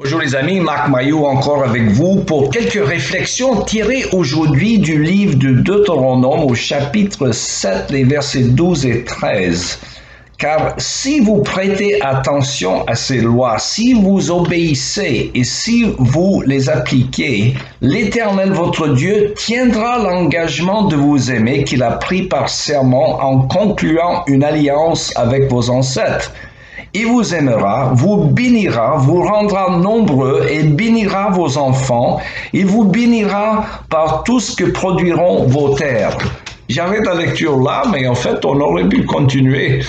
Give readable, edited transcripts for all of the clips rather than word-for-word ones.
Bonjour les amis, Marc Maillot encore avec vous pour quelques réflexions tirées aujourd'hui du livre de Deutéronome au chapitre 7, les versets 12 et 13. Car si vous prêtez attention à ces lois, si vous obéissez et si vous les appliquez, l'Éternel votre Dieu tiendra l'engagement de vous aimer qu'il a pris par serment en concluant une alliance avec vos ancêtres. Il vous aimera, vous bénira, vous rendra nombreux et bénira vos enfants. Il vous bénira par tout ce que produiront vos terres. J'arrête la lecture là, mais en fait, on aurait pu continuer.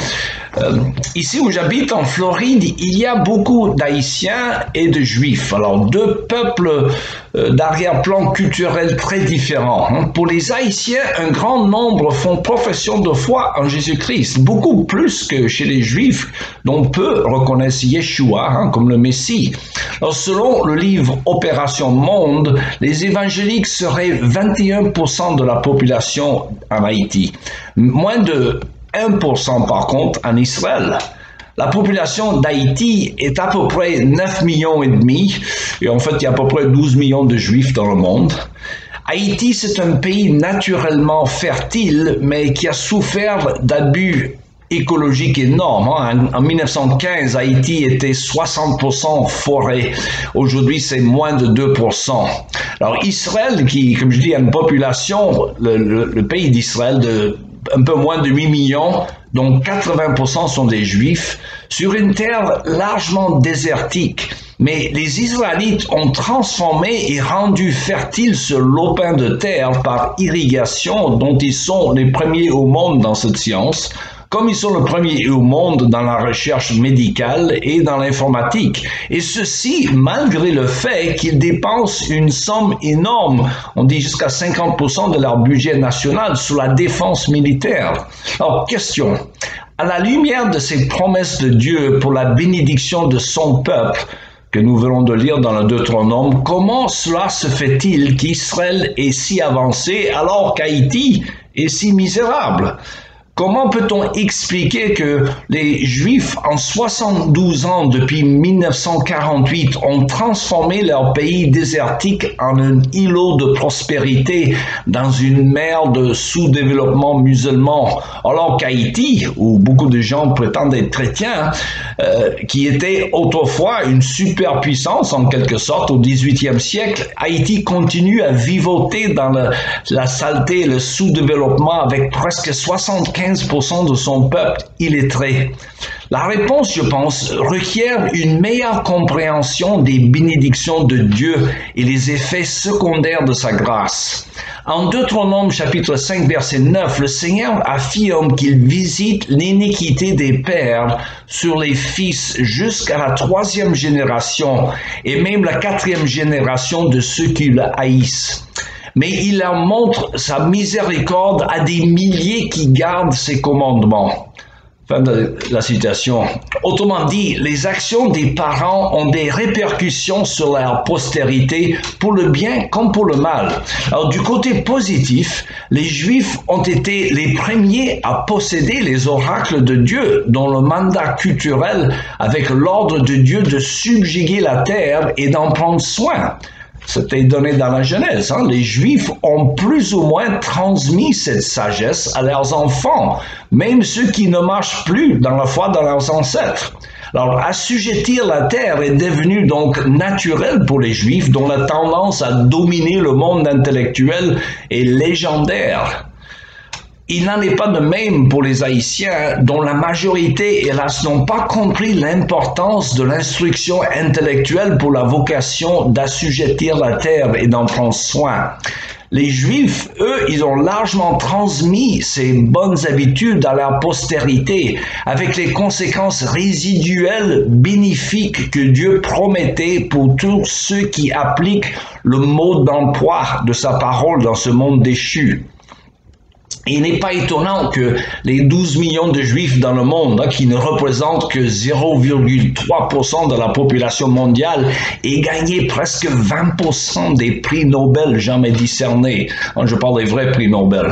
Ici où j'habite, en Floride, il y a beaucoup d'Haïtiens et de Juifs. Alors, deux peuples d'arrière-plan culturel très différents. Pour les Haïtiens, un grand nombre font profession de foi en Jésus-Christ, beaucoup plus que chez les Juifs, dont peu reconnaissent Yeshua comme le Messie. Alors, selon le livre Opération Monde, les évangéliques seraient 21% de la population en Haïti. Moins de 1% par contre en Israël. La population d'Haïti est à peu près 9 millions et demi, et en fait il y a à peu près 12 millions de juifs dans le monde. Haïti, c'est un pays naturellement fertile, mais qui a souffert d'abus écologiques énormes. En 1915, Haïti était 60% forêt. Aujourd'hui, c'est moins de 2%. Alors Israël, qui, comme je dis, a une population, le pays d'Israël de un peu moins de 8 millions, dont 80% sont des Juifs, sur une terre largement désertique. Mais les Israélites ont transformé et rendu fertile ce lopin de terre par irrigation dont ils sont les premiers au monde dans cette science, comme ils sont le premier au monde dans la recherche médicale et dans l'informatique. Et ceci, malgré le fait qu'ils dépensent une somme énorme, on dit jusqu'à 50% de leur budget national, sur la défense militaire. Alors, question. À la lumière de ces promesses de Dieu pour la bénédiction de son peuple, que nous venons de lire dans le Deutéronome, comment cela se fait-il qu'Israël est si avancé alors qu'Haïti est si misérable? Comment peut-on expliquer que les Juifs, en 72 ans depuis 1948, ont transformé leur pays désertique en un îlot de prospérité dans une mer de sous-développement musulman, alors qu'Haïti, où beaucoup de gens prétendent être chrétiens, qui était autrefois une superpuissance en quelque sorte au XVIIIe siècle, Haïti continue à vivoter dans la saleté et le sous-développement avec presque 75% de son peuple illettré. La réponse, je pense, requiert une meilleure compréhension des bénédictions de Dieu et les effets secondaires de sa grâce. En Deutéronome chapitre 5 verset 9, le Seigneur affirme qu'il visite l'iniquité des pères sur les fils jusqu'à la 3e génération et même la 4e génération de ceux qui le haïssent. Mais il leur montre sa miséricorde à des milliers qui gardent ses commandements. Fin de la citation. Autrement dit, les actions des parents ont des répercussions sur leur postérité, pour le bien comme pour le mal. Alors du côté positif, les Juifs ont été les premiers à posséder les oracles de Dieu, dont le mandat culturel avec l'ordre de Dieu de subjuguer la terre et d'en prendre soin. C'était donné dans la Genèse. Les Juifs ont plus ou moins transmis cette sagesse à leurs enfants, même ceux qui ne marchent plus dans la foi de leurs ancêtres. Alors, assujettir la terre est devenu donc naturel pour les Juifs, dont la tendance à dominer le monde intellectuel est légendaire. Il n'en est pas de même pour les Haïtiens, dont la majorité, hélas, n'ont pas compris l'importance de l'instruction intellectuelle pour la vocation d'assujettir la terre et d'en prendre soin. Les Juifs, eux, ils ont largement transmis ces bonnes habitudes à leur postérité, avec les conséquences résiduelles bénéfiques que Dieu promettait pour tous ceux qui appliquent le mode d'emploi de sa parole dans ce monde déchu. Il n'est pas étonnant que les 12 millions de Juifs dans le monde, qui ne représentent que 0,3% de la population mondiale, aient gagné presque 20% des prix Nobel jamais discernés. Je parle des vrais prix Nobel.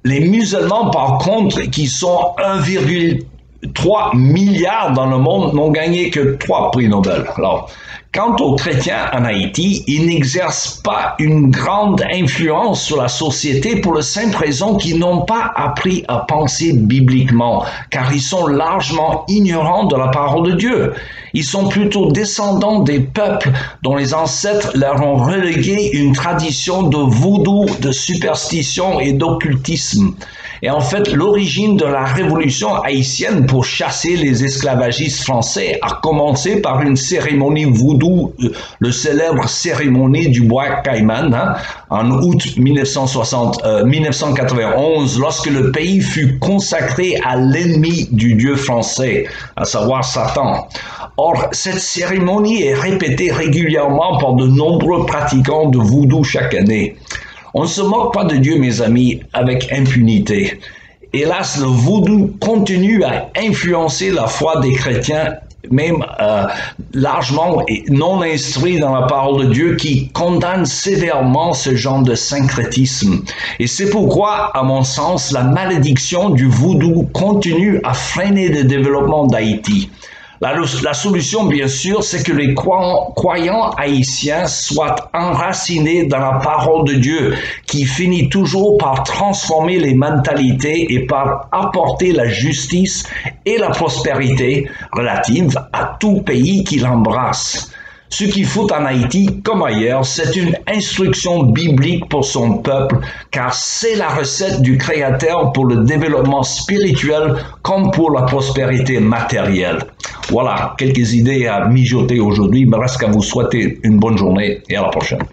Les musulmans, par contre, qui sont 1,3 milliard dans le monde, n'ont gagné que 3 prix Nobel. Alors, Quant aux chrétiens en Haïti, ils n'exercent pas une grande influence sur la société pour la simple raison qu'ils n'ont pas appris à penser bibliquement, car ils sont largement ignorants de la parole de Dieu. Ils sont plutôt descendants des peuples dont les ancêtres leur ont relégué une tradition de vaudou, de superstition et d'occultisme. Et en fait, l'origine de la révolution haïtienne pour chasser les esclavagistes français a commencé par une cérémonie vaudou, le célèbre cérémonie du bois Caïman, en août 1991, lorsque le pays fut consacré à l'ennemi du Dieu français, à savoir Satan. Or, cette cérémonie est répétée régulièrement par de nombreux pratiquants de vaudou chaque année. On ne se moque pas de Dieu, mes amis, avec impunité. Hélas, le vaudou continue à influencer la foi des chrétiens, même largement non instruits dans la parole de Dieu, qui condamnent sévèrement ce genre de syncrétisme. Et c'est pourquoi, à mon sens, la malédiction du vaudou continue à freiner le développement d'Haïti. La solution, bien sûr, c'est que les croyants haïtiens soient enracinés dans la parole de Dieu, qui finit toujours par transformer les mentalités et par apporter la justice et la prospérité relative à tout pays qui l'embrasse. Ce qu'il faut en Haïti, comme ailleurs, c'est une instruction biblique pour son peuple, car c'est la recette du Créateur pour le développement spirituel comme pour la prospérité matérielle. Voilà, quelques idées à mijoter aujourd'hui. Il me reste qu'à vous souhaiter une bonne journée et à la prochaine.